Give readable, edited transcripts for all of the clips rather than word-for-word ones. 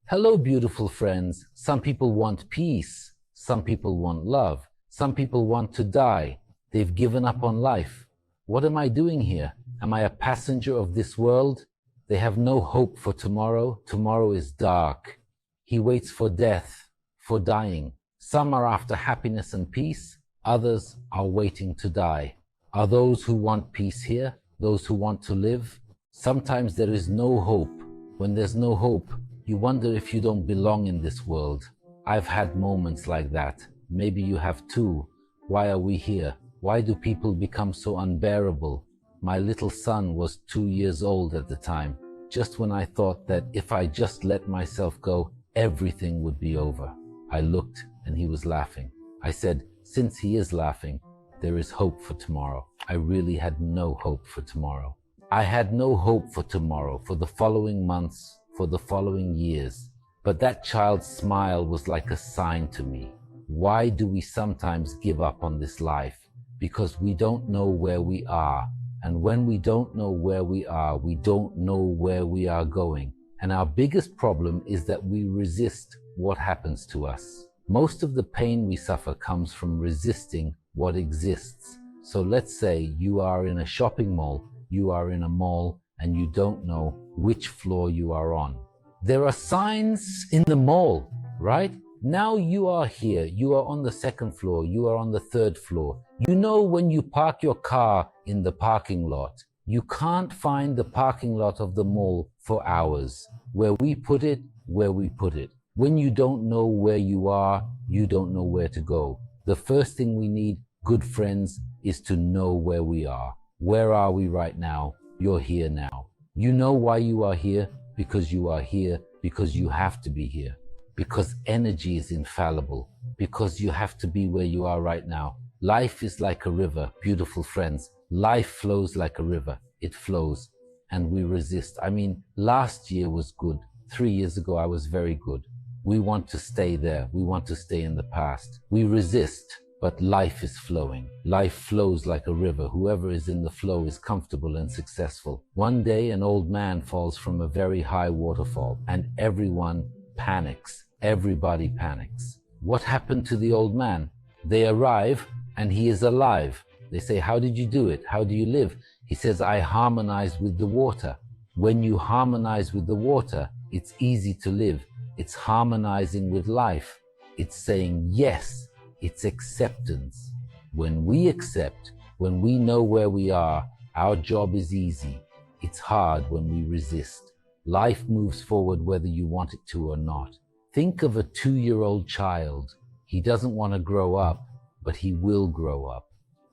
Hello, beautiful friends. Some people want peace. Some people want love. Some people want to die. They've given up on life. What am I doing here? Am I a passenger of this world? They have no hope for tomorrow. Tomorrow is dark. He waits for death, for dying. Some are after happiness and peace. Others are waiting to die. Are those who want peace here? Those who want to live? Sometimes there is no hope. When there's no hope, you wonder if you don't belong in this world. I've had moments like that. Maybe you have too. Why are we here? Why do people become so unbearable? My little son was 2 years old at the time, just when I thought that if I just let myself go, everything would be over. I looked and he was laughing. I said, since he is laughing, there is hope for tomorrow. I really had no hope for tomorrow. I had no hope for tomorrow, for the following months, for the following years. But that child's smile was like a sign to me. Why do we sometimes give up on this life? Because we don't know where we are. And when we don't know where we are, we don't know where we are going. And our biggest problem is that we resist what happens to us. Most of the pain we suffer comes from resisting what exists. So let's say you are in a shopping mall, you are in a mall, and you don't know which floor you are on. There are signs in the mall, right? Now you are here, you are on the second floor, you are on the third floor. You know when you park your car in the parking lot, you can't find the parking lot of the mall for hours. Where we put it, where we put it. When you don't know where you are, you don't know where to go. The first thing we need, good friends, is to know where we are. Where are we right now? You're here now. You know why you are here? Because you are here, because you have to be here. Because energy is infallible. Because you have to be where you are right now. Life is like a river, beautiful friends. Life flows like a river. It flows. And we resist. I mean, last year was good. 3 years ago, I was very good. We want to stay there. We want to stay in the past. We resist. But life is flowing. Life flows like a river. Whoever is in the flow is comfortable and successful. One day, an old man falls from a very high waterfall, and everyone panics. Everybody panics. What happened to the old man? They arrive, and he is alive. They say, how did you do it? How do you live? He says, I harmonized with the water. When you harmonize with the water, it's easy to live. It's harmonizing with life. It's saying yes. It's acceptance. When we accept, when we know where we are, our job is easy. It's hard when we resist. Life moves forward whether you want it to or not. Think of a 2-year-old child. He doesn't want to grow up, but he will grow up.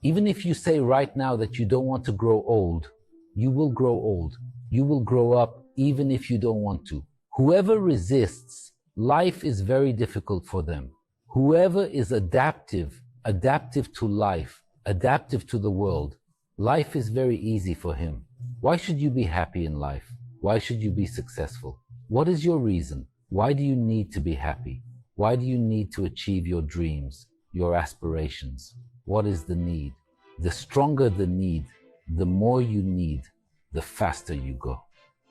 Even if you say right now that you don't want to grow old, you will grow old. You will grow up even if you don't want to. Whoever resists, life is very difficult for them. Whoever is adaptive to life, adaptive to the world, life is very easy for him. Why should you be happy in life? Why should you be successful? What is your reason? Why do you need to be happy? Why do you need to achieve your dreams, your aspirations? What is the need? The stronger the need, the more you need, the faster you go.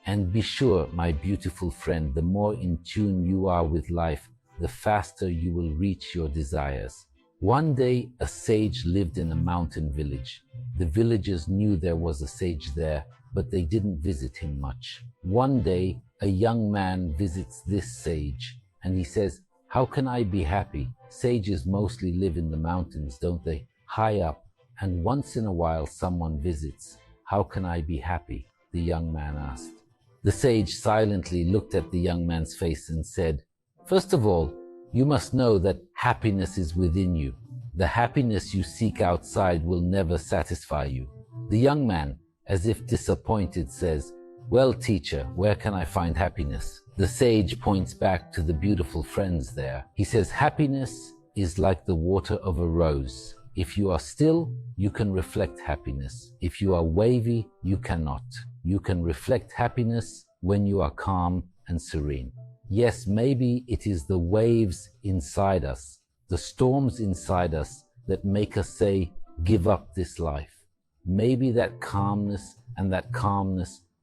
And be sure, my beautiful friend, the more in tune you are with life, the faster you will reach your desires. One day, a sage lived in a mountain village. The villagers knew there was a sage there, but they didn't visit him much. One day, a young man visits this sage, and he says, how can I be happy? Sages mostly live in the mountains, don't they? High up, and once in a while someone visits. How can I be happy? The young man asked. The sage silently looked at the young man's face and said, first of all, you must know that happiness is within you. The happiness you seek outside will never satisfy you. The young man, as if disappointed, says, well, teacher, where can I find happiness? The sage points back to the beautiful friends there. He says, happiness is like the water of a rose. If you are still, you can reflect happiness. If you are wavy, you cannot. You can reflect happiness when you are calm and serene. Yes, maybe it is the waves inside us, the storms inside us that make us say, give up this life. Maybe that calmness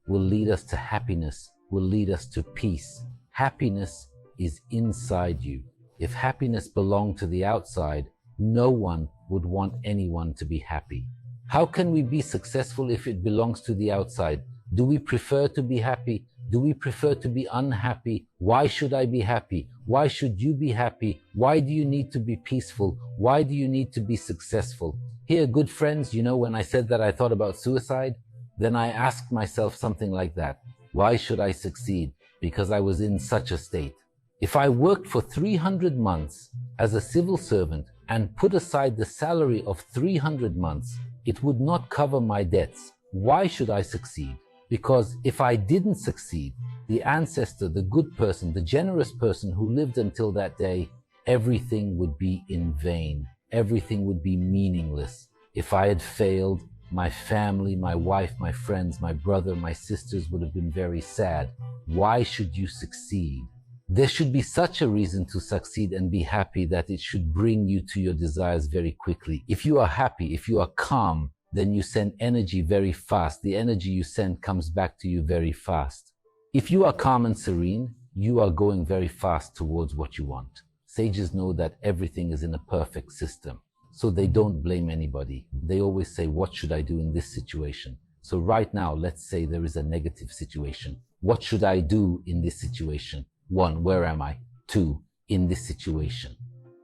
will lead us to happiness, will lead us to peace. Happiness is inside you. If happiness belonged to the outside, no one would want anyone to be happy. How can we be successful if it belongs to the outside? Do we prefer to be happy? Do we prefer to be unhappy? Why should I be happy? Why should you be happy? Why do you need to be peaceful? Why do you need to be successful? Here, good friends, when I said that I thought about suicide, then I asked myself something like that. Why should I succeed? Because I was in such a state. If I worked for 300 months as a civil servant and put aside the salary of 300 months, it would not cover my debts. Why should I succeed? Because if I didn't succeed, the ancestor, the good person, the generous person who lived until that day, everything would be in vain. Everything would be meaningless. If I had failed, my family, my wife, my friends, my brother, my sisters would have been very sad. Why should you succeed? There should be such a reason to succeed and be happy that it should bring you to your desires very quickly. If you are happy, if you are calm, then you send energy very fast. The energy you send comes back to you very fast. If you are calm and serene, you are going very fast towards what you want. Sages know that everything is in a perfect system, so they don't blame anybody. They always say, what should I do in this situation? So right now, let's say there is a negative situation. What should I do in this situation? 1, where am I? 2, in this situation.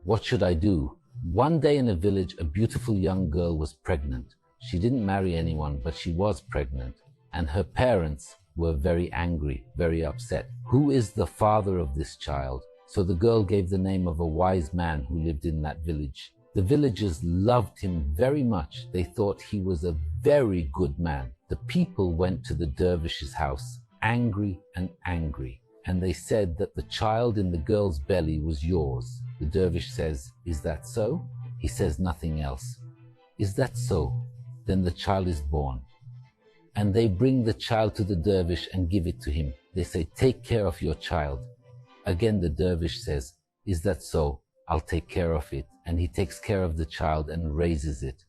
What should I do? One day in a village, a beautiful young girl was pregnant. She didn't marry anyone, but she was pregnant. And her parents were very angry, very upset. Who is the father of this child? So the girl gave the name of a wise man who lived in that village. The villagers loved him very much. They thought he was a very good man. The people went to the dervish's house, angry and angry. And they said that the child in the girl's belly was yours. The dervish says, is that so? He says nothing else. Is that so? Then the child is born. And they bring the child to the dervish and give it to him. They say, take care of your child. Again, the dervish says, is that so? I'll take care of it. And he takes care of the child and raises it.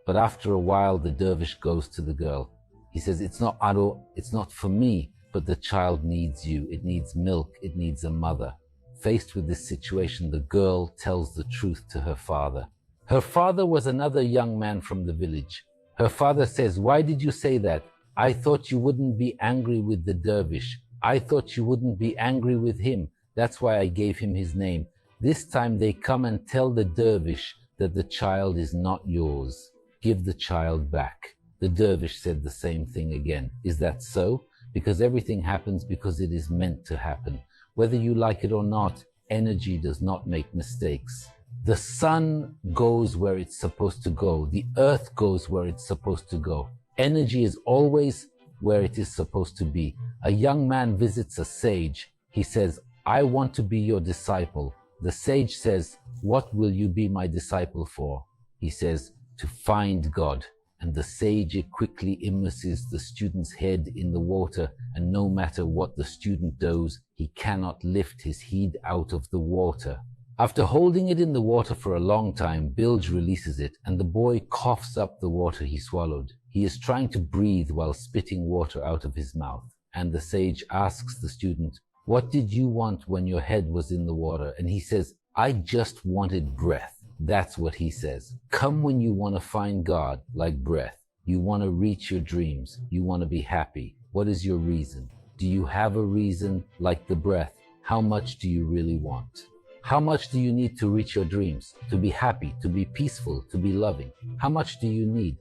But after a while, the dervish goes to the girl. He says, it's not for me. But the child needs you. It needs milk. It needs a mother. Faced with this situation, the girl tells the truth to her father. Her father was another young man from the village. Her father says, why did you say that? I thought you wouldn't be angry with the dervish. I thought you wouldn't be angry with him. That's why I gave him his name. This time they come and tell the dervish that the child is not yours. Give the child back. The dervish said the same thing again. Is that so? Because everything happens because it is meant to happen. Whether you like it or not, energy does not make mistakes. The sun goes where it's supposed to go. The earth goes where it's supposed to go. Energy is always where it is supposed to be. A young man visits a sage. He says, I want to be your disciple. The sage says, what will you be my disciple for? He says, to find God. And the sage quickly immerses the student's head in the water, and no matter what the student does, he cannot lift his head out of the water. After holding it in the water for a long time, Bilge releases it, and the boy coughs up the water he swallowed. He is trying to breathe while spitting water out of his mouth. And the sage asks the student, what did you want when your head was in the water? And he says, I just wanted breath. That's what he says. Come when you want to find God, like breath. You want to reach your dreams. You want to be happy. What is your reason? Do you have a reason like the breath? How much do you really want? How much do you need to reach your dreams? To be happy, to be peaceful, to be loving? How much do you need?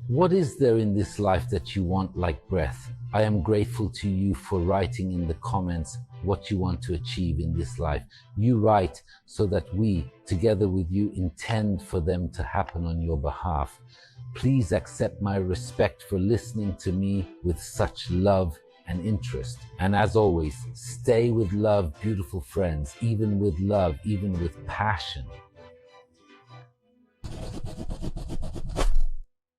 What is there in this life that you want like breath? I am grateful to you for writing in the comments what you want to achieve in this life. You write so that we, together with you, intend for them to happen on your behalf. Please accept my respect for listening to me with such love and interest. And as always, stay with love, beautiful friends, even with love, even with passion.